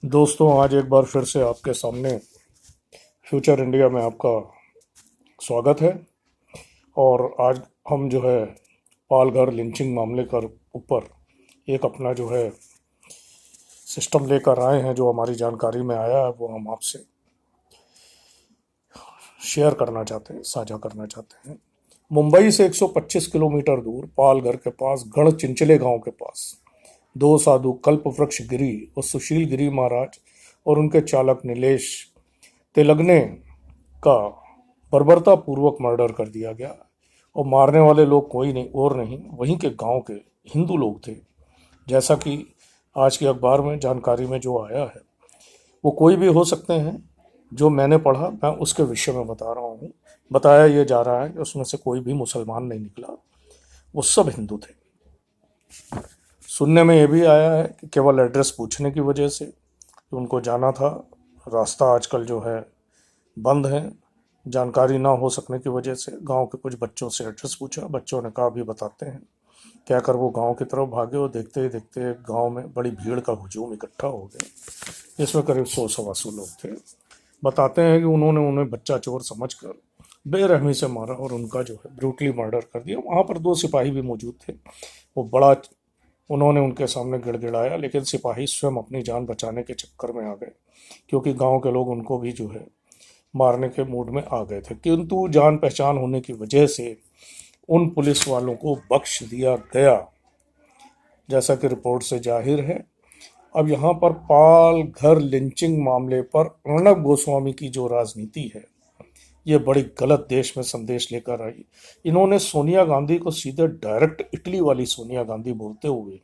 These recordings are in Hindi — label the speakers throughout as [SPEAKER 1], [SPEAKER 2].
[SPEAKER 1] दोस्तों, आज एक बार फिर से आपके सामने फ्यूचर इंडिया में आपका स्वागत है। और आज हम जो है पालघर लिंचिंग मामले कर ऊपर एक अपना जो है सिस्टम लेकर आए हैं, जो हमारी जानकारी में आया है वो हम आपसे शेयर करना चाहते हैं, साझा करना चाहते हैं। मुंबई से 125 किलोमीटर दूर पालघर के पास गढ़ चिंचले गांव के पास दो साधु कल्प वृक्ष गिरी और सुशील गिरी महाराज और उनके चालक नीलेश तेलंगने का बर्बरतापूर्वक मर्डर कर दिया गया। और मारने वाले लोग कोई नहीं और नहीं, वहीं के गांव के हिंदू लोग थे। जैसा कि आज के अखबार में जानकारी में जो आया है, वो कोई भी हो सकते हैं। जो मैंने पढ़ा मैं उसके विषय में बता रहा हूँ। बताया ये जा रहा है कि उसमें से कोई भी मुसलमान नहीं निकला, वो सब हिंदू थे। सुनने में ये भी आया है कि केवल एड्रेस पूछने की वजह से, कि उनको जाना था, रास्ता आजकल जो है बंद है, जानकारी ना हो सकने की वजह से गांव के कुछ बच्चों से एड्रेस पूछा। बच्चों ने कहा भी बताते हैं, कहकर वो गांव की तरफ भागे और देखते ही देखते गांव में बड़ी भीड़ का हुजूम इकट्ठा हो गया। इसमें करीब 100-125 लोग थे। बताते हैं कि उन्होंने उन्हें बच्चा चोर समझकर बेरहमी से मारा और उनका जो है ब्रूटली मर्डर कर दिया। वहाँ पर 2 सिपाही भी मौजूद थे। वो बड़ा उन्होंने उनके सामने गिड़गिड़ाया, लेकिन सिपाही स्वयं अपनी जान बचाने के चक्कर में आ गए, क्योंकि गांव के लोग उनको भी जो है मारने के मूड में आ गए थे। किंतु जान पहचान होने की वजह से उन पुलिस वालों को बख्श दिया गया, जैसा कि रिपोर्ट से जाहिर है। अब यहाँ पर पालघर लिंचिंग मामले पर अर्णब गोस्वामी की जो राजनीति है, ये बड़ी गलत देश में संदेश लेकर आई। इन्होंने सोनिया गांधी को सीधे डायरेक्ट इटली वाली सोनिया गांधी बोलते हुए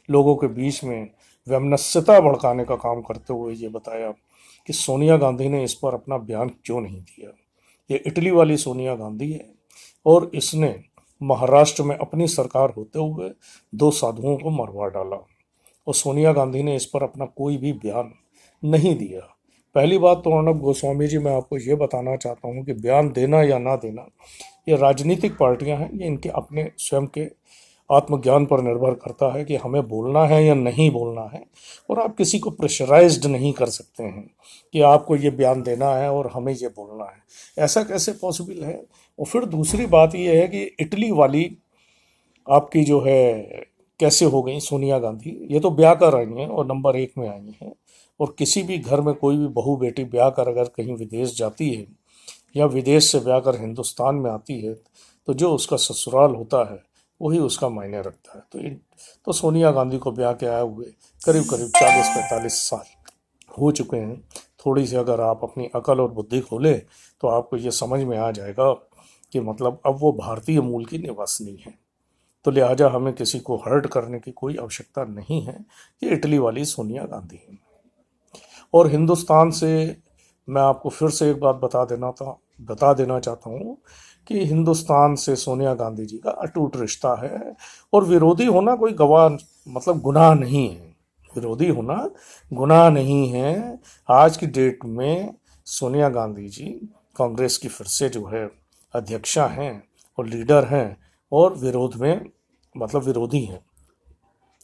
[SPEAKER 1] लोगों के बीच में वैमनस्यता भड़काने का काम करते हुए ये बताया कि सोनिया गांधी ने इस पर अपना बयान क्यों नहीं दिया। ये इटली वाली सोनिया गांधी है और इसने महाराष्ट्र में अपनी सरकार होते हुए 2 साधुओं को मरवा डाला, और सोनिया गांधी ने इस पर अपना कोई भी बयान नहीं दिया। पहली बात तो अर्णब गोस्वामी जी, मैं आपको ये बताना चाहता हूँ कि बयान देना या ना देना, ये राजनीतिक पार्टियां हैं, ये इनके अपने स्वयं के आत्मज्ञान पर निर्भर करता है कि हमें बोलना है या नहीं बोलना है। और आप किसी को प्रेशराइज्ड नहीं कर सकते हैं कि आपको ये बयान देना है और हमें ये बोलना है। ऐसा कैसे पॉसिबल है। और फिर दूसरी बात ये है कि इटली वाली आपकी जो है कैसे हो गई सोनिया गांधी, ये तो ब्याह कर आई हैं और नंबर 1 में आई हैं। और किसी भी घर में कोई भी बहू बेटी ब्याह कर अगर कहीं विदेश जाती है या विदेश से ब्याह कर हिंदुस्तान में आती है, तो जो उसका ससुराल होता है वही उसका मायने रखता है। तो सोनिया गांधी को ब्याह के आए हुए करीब करीब 40-45 साल हो चुके हैं। थोड़ी सी अगर आप अपनी अकल और बुद्धि खोले तो आपको ये समझ में आ जाएगा कि मतलब अब वो भारतीय मूल की निवासिनी है। तो लिहाजा हमें किसी को हर्ट करने की कोई आवश्यकता नहीं है। ये इटली वाली सोनिया गांधी है। और हिंदुस्तान से मैं आपको फिर से एक बात बता देना चाहता हूँ कि हिंदुस्तान से सोनिया गांधी जी का अटूट रिश्ता है। और विरोधी होना कोई गवाह मतलब गुनाह नहीं है। विरोधी होना गुनाह नहीं है। आज की डेट में सोनिया गांधी जी कांग्रेस की फिर से जो है अध्यक्षा हैं और लीडर हैं, और विरोध में मतलब विरोधी हैं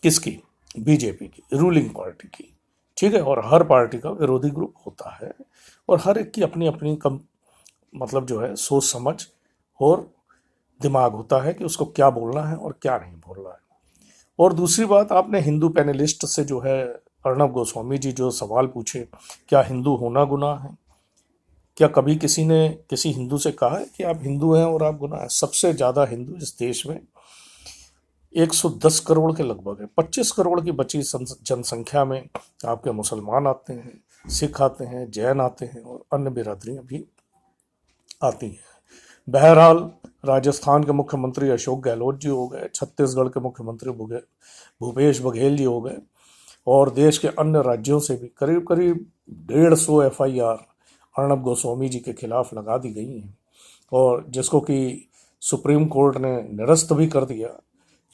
[SPEAKER 1] किसकी? बीजेपी की, रूलिंग पार्टी की। ठीक है। और हर पार्टी का विरोधी ग्रुप होता है और हर एक की अपनी अपनी कम मतलब जो है सोच समझ और दिमाग होता है कि उसको क्या बोलना है और क्या नहीं बोलना है। और दूसरी बात, आपने हिंदू पैनलिस्ट से जो है अर्णब गोस्वामी जी जो सवाल पूछे, क्या हिंदू होना गुनाह है? क्या कभी किसी ने किसी हिंदू से कहा है कि आप हिंदू हैं और आप गुनाह है? सबसे ज़्यादा हिंदू इस देश में 110 करोड़ के लगभग है। 25 करोड़ की बची जनसंख्या में आपके मुसलमान आते हैं, सिख आते हैं, जैन आते हैं और अन्य बिरादरियां भी आती हैं। बहरहाल, राजस्थान के मुख्यमंत्री अशोक गहलोत जी हो गए, छत्तीसगढ़ के मुख्यमंत्री भूपेश बघेल जी हो गए, और देश के अन्य राज्यों से भी करीब करीब 150 FIR अर्णब गोस्वामी जी के खिलाफ लगा दी गई हैं, और जिसको कि सुप्रीम कोर्ट ने निरस्त भी कर दिया।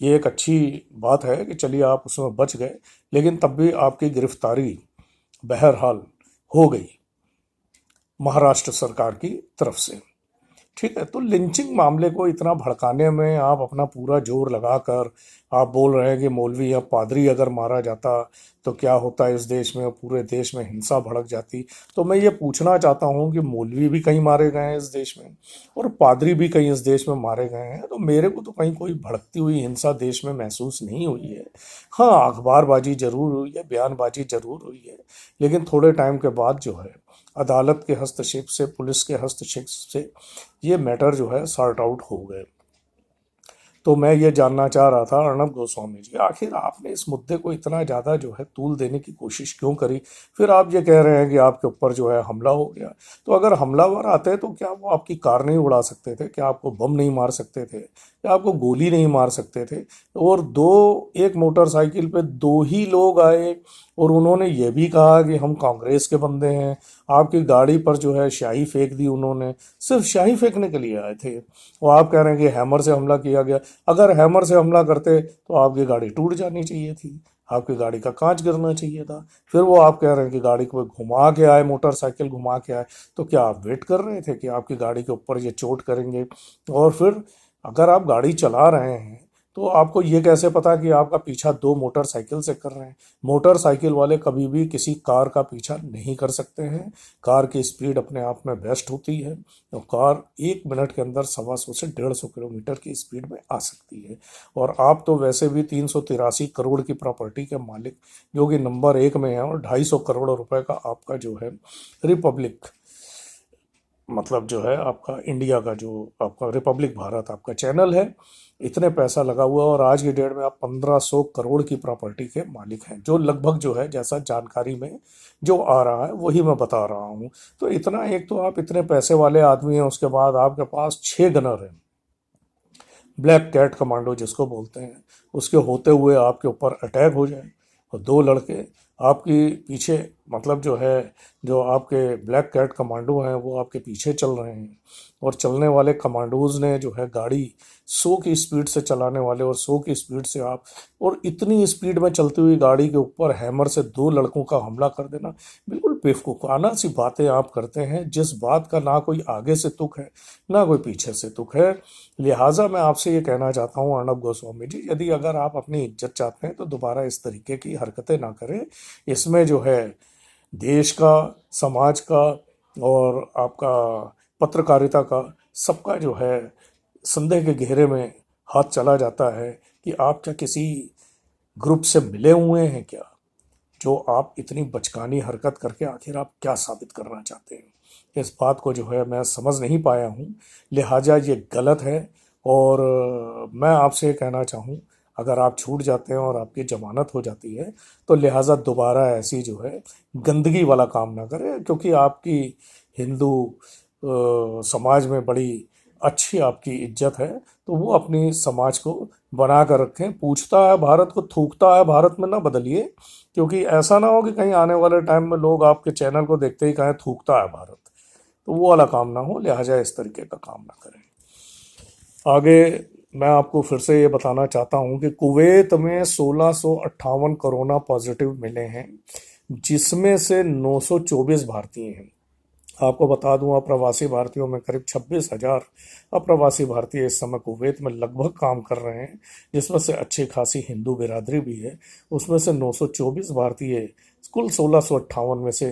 [SPEAKER 1] ये एक अच्छी बात है कि चलिए आप उसमें बच गए, लेकिन तब भी आपकी गिरफ्तारी बहरहाल हो गई महाराष्ट्र सरकार की तरफ से। ठीक है, तो लिंचिंग मामले को इतना भड़काने में आप अपना पूरा जोर लगाकर आप बोल रहे हैं कि मौलवी या पादरी अगर मारा जाता तो क्या होता है इस देश में, पूरे देश में हिंसा भड़क जाती। तो मैं ये पूछना चाहता हूँ कि मौलवी भी कहीं मारे गए हैं इस देश में और पादरी भी कहीं इस देश में मारे गए हैं, तो मेरे को तो कहीं कोई भड़कती हुई हिंसा देश में महसूस नहीं हुई है। हाँ, अखबारबाजी जरूर हुई है, बयानबाजी जरूर हुई है, लेकिन थोड़े टाइम के बाद जो है अदालत के हस्तक्षेप से, पुलिस के हस्तक्षेप से ये मैटर जो है सॉर्ट आउट हो गए। तो मैं ये जानना चाह रहा था अर्णब गोस्वामी जी, आखिर आपने इस मुद्दे को इतना ज़्यादा जो है तूल देने की कोशिश क्यों करी? फिर आप ये कह रहे हैं कि आपके ऊपर जो है हमला हो गया। तो अगर हमलावर आते तो क्या वो आपकी कार नहीं उड़ा सकते थे? क्या आपको बम नहीं मार सकते थे? क्या आपको गोली नहीं मार सकते थे? और एक मोटरसाइकिल पे दो ही लोग आए और उन्होंने ये भी कहा कि हम कांग्रेस के बंदे हैं। आपकी गाड़ी पर जो है स्याही फेंक दी उन्होंने, सिर्फ स्याही फेंकने के लिए आए थे। वो आप कह रहे हैं कि हैमर से हमला किया गया। अगर हैमर से हमला करते तो आपकी गाड़ी टूट जानी चाहिए थी, आपकी गाड़ी का कांच गिरना चाहिए था। फिर वो आप कह रहे हैं कि गाड़ी को घुमा के आए, मोटरसाइकिल घुमा के आए। तो क्या आप वेट कर रहे थे कि आपकी गाड़ी के ऊपर ये चोट करेंगे? और फिर अगर आप गाड़ी चला रहे हैं तो आपको ये कैसे पता कि आपका पीछा दो मोटरसाइकिल से कर रहे हैं? मोटरसाइकिल वाले कभी भी किसी कार का पीछा नहीं कर सकते हैं। कार की स्पीड अपने आप में बेस्ट होती है, तो कार 1 मिनट के अंदर 125 से 150 किलोमीटर की स्पीड में आ सकती है। और आप तो वैसे भी 383 करोड़ की प्रॉपर्टी के मालिक, जो कि नंबर 1 में है, और 250 करोड़ रुपए का आपका जो है रिपब्लिक, मतलब जो है आपका इंडिया का जो आपका रिपब्लिक भारत आपका चैनल है, इतने पैसा लगा हुआ है और आज की डेट में आप 1500 करोड़ की प्रॉपर्टी के मालिक हैं, जो लगभग जो है जैसा जानकारी में जो आ रहा है वही मैं बता रहा हूँ। तो इतना, एक तो आप इतने पैसे वाले आदमी हैं, उसके बाद आपके पास 6 गनर हैं, ब्लैक कैट कमांडो जिसको बोलते हैं, उसके होते हुए आपके ऊपर अटैक हो जाए और दो लड़के आपकी पीछे, मतलब जो है जो आपके ब्लैक कैट कमांडो हैं वो आपके पीछे चल रहे हैं, और चलने वाले कमांडोज ने जो है गाड़ी 100 की स्पीड से चलाने वाले, और 100 की स्पीड से आप, और इतनी स्पीड में चलती हुई गाड़ी के ऊपर हैमर से दो लड़कों का हमला कर देना, बिल्कुल बेवकूफ़ाना सी बातें आप करते हैं, जिस बात का ना कोई आगे से तुक है ना कोई पीछे से तुक है। लिहाजा मैं आपसे ये कहना चाहता हूँ अर्णब गोस्वामी जी, यदि अगर आप अपनी इज्जत चाहते हैं तो दोबारा इस तरीके की हरकतें ना करें। इसमें जो है देश का, समाज का और आपका पत्रकारिता का, सबका जो है संदेह के घेरे में हाथ चला जाता है कि आप क्या किसी ग्रुप से मिले हुए हैं क्या, जो आप इतनी बचकानी हरकत करके आखिर आप क्या साबित करना चाहते हैं? इस बात को जो है मैं समझ नहीं पाया हूँ, लिहाजा ये गलत है। और मैं आपसे ये कहना चाहूँ, अगर आप छूट जाते हैं और आपकी जमानत हो जाती है तो लिहाजा दोबारा ऐसी जो है गंदगी वाला काम ना करें, क्योंकि आपकी हिंदू समाज में बड़ी अच्छी आपकी इज्जत है, तो वो अपनी समाज को बना कर रखें। पूछता है भारत को, थूकता है भारत में ना बदलिए, क्योंकि ऐसा ना हो कि कहीं आने वाले टाइम में लोग आपके चैनल को देखते ही कहें थूकता है भारत, तो वो वाला काम ना हो, लिहाजा इस तरीके का काम ना करें। आगे मैं आपको फिर से ये बताना चाहता हूँ कि कुवैत में 1658 कोरोना पॉजिटिव मिले हैं, जिसमें से 924 भारतीय हैं। आपको बता दूं, अप्रवासी भारतीयों में करीब 26,000 अप्रवासी भारतीय इस समय कुवैत में लगभग काम कर रहे हैं, जिसमें से अच्छी खासी हिंदू बिरादरी भी है। उसमें से 924 भारतीय, कुल 1658 में से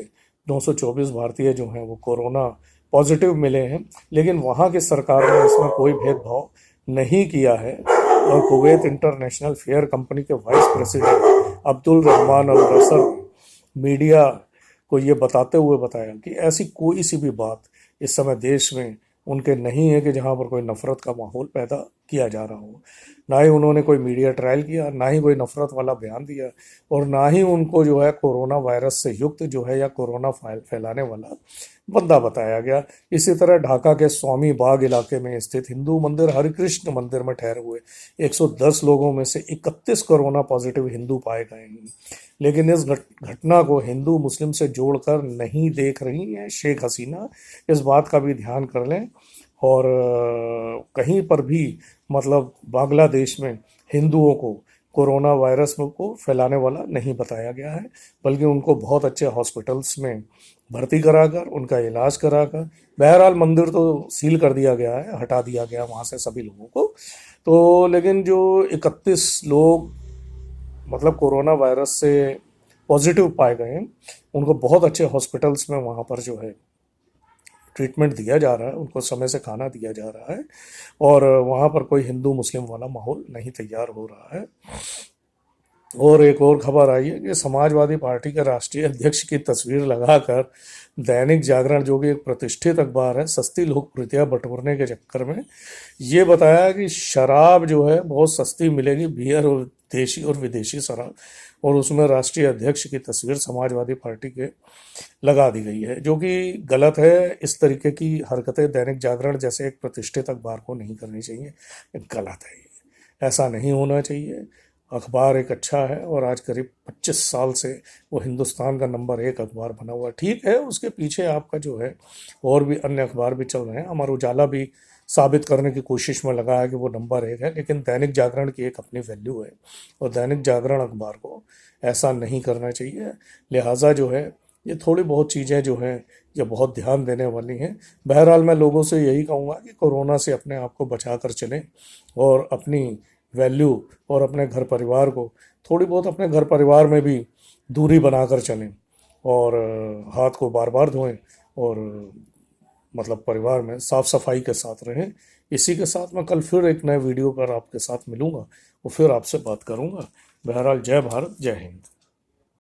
[SPEAKER 1] 924 भारतीय जो हैं वो कोरोना पॉजिटिव मिले हैं, लेकिन वहाँ की सरकार ने इसमें कोई भेदभाव नहीं किया है। और कुवैत इंटरनेशनल फेयर कंपनी के वाइस प्रेसिडेंट अब्दुल रहमान अल रसर मीडिया को ये बताते हुए बताया कि ऐसी कोई सी भी बात इस समय देश में उनके नहीं है कि जहाँ पर कोई नफ़रत का माहौल पैदा किया जा रहा हो। ना ही उन्होंने कोई मीडिया ट्रायल किया, ना ही कोई नफ़रत वाला बयान दिया, और ना ही उनको जो है कोरोना वायरस से युक्त जो है या कोरोना फैलाने वाला बंदा बताया गया। इसी तरह ढाका के स्वामी बाग इलाके में स्थित हिंदू मंदिर हरिकृष्ण मंदिर में ठहरे हुए 110 लोगों में से 31 कोरोना पॉजिटिव हिंदू पाए गए हैं, लेकिन इस घटना को हिंदू मुस्लिम से जोड़कर नहीं देख रही है शेख हसीना। इस बात का भी ध्यान कर लें। और कहीं पर भी, मतलब बांग्लादेश में हिंदुओं को कोरोना वायरस को फैलाने वाला नहीं बताया गया है, बल्कि उनको बहुत अच्छे हॉस्पिटल्स में भर्ती कराकर उनका इलाज कराकर, बहरहाल मंदिर तो सील कर दिया गया है, हटा दिया गया वहाँ से सभी लोगों को। तो लेकिन जो 31 लोग मतलब कोरोना वायरस से पॉजिटिव पाए गए हैं, उनको बहुत अच्छे हॉस्पिटल्स में वहाँ पर जो है ट्रीटमेंट दिया जा रहा है, उनको समय से खाना दिया जा रहा है, और वहाँ पर कोई हिंदू मुस्लिम वाला माहौल नहीं तैयार हो रहा है। और एक और खबर आई है कि समाजवादी पार्टी के राष्ट्रीय अध्यक्ष की तस्वीर लगाकर दैनिक जागरण, जो कि एक प्रतिष्ठित अखबार है, सस्ती लोकप्रियता बटोरने के चक्कर में ये बताया कि शराब जो है बहुत सस्ती मिलेगी, बियर और देशी और विदेशी शराब, और उसमें राष्ट्रीय अध्यक्ष की तस्वीर समाजवादी पार्टी के लगा दी गई है, जो कि गलत है। इस तरीके की हरकतें दैनिक जागरण जैसे एक प्रतिष्ठित अखबार को नहीं करनी चाहिए, गलत है ये, ऐसा नहीं होना चाहिए। अखबार एक अच्छा है, और आज करीब 25 साल से वो हिंदुस्तान का नंबर 1 अखबार बना हुआ है। ठीक है, उसके पीछे आपका जो है और भी अन्य अखबार भी चल रहे हैं, अमर उजाला भी साबित करने की कोशिश में लगा है कि वो नंबर 1 है, लेकिन दैनिक जागरण की एक अपनी वैल्यू है, और दैनिक जागरण अखबार को ऐसा नहीं करना चाहिए। लिहाजा जो है ये थोड़ी बहुत चीज़ें जो हैं ये बहुत ध्यान देने वाली हैं। बहरहाल मैं लोगों से यही कहूँगा कि कोरोना से अपने आप को बचा कर चलें, और अपनी वैल्यू और अपने घर परिवार को थोड़ी बहुत, अपने घर परिवार में भी दूरी बनाकर चलें, और हाथ को बार बार धोएं, और मतलब परिवार में साफ सफाई के साथ रहें। इसी के साथ मैं कल फिर एक नए वीडियो पर आपके साथ मिलूँगा और फिर आपसे बात करूँगा। बहरहाल जय भारत, जय हिंद।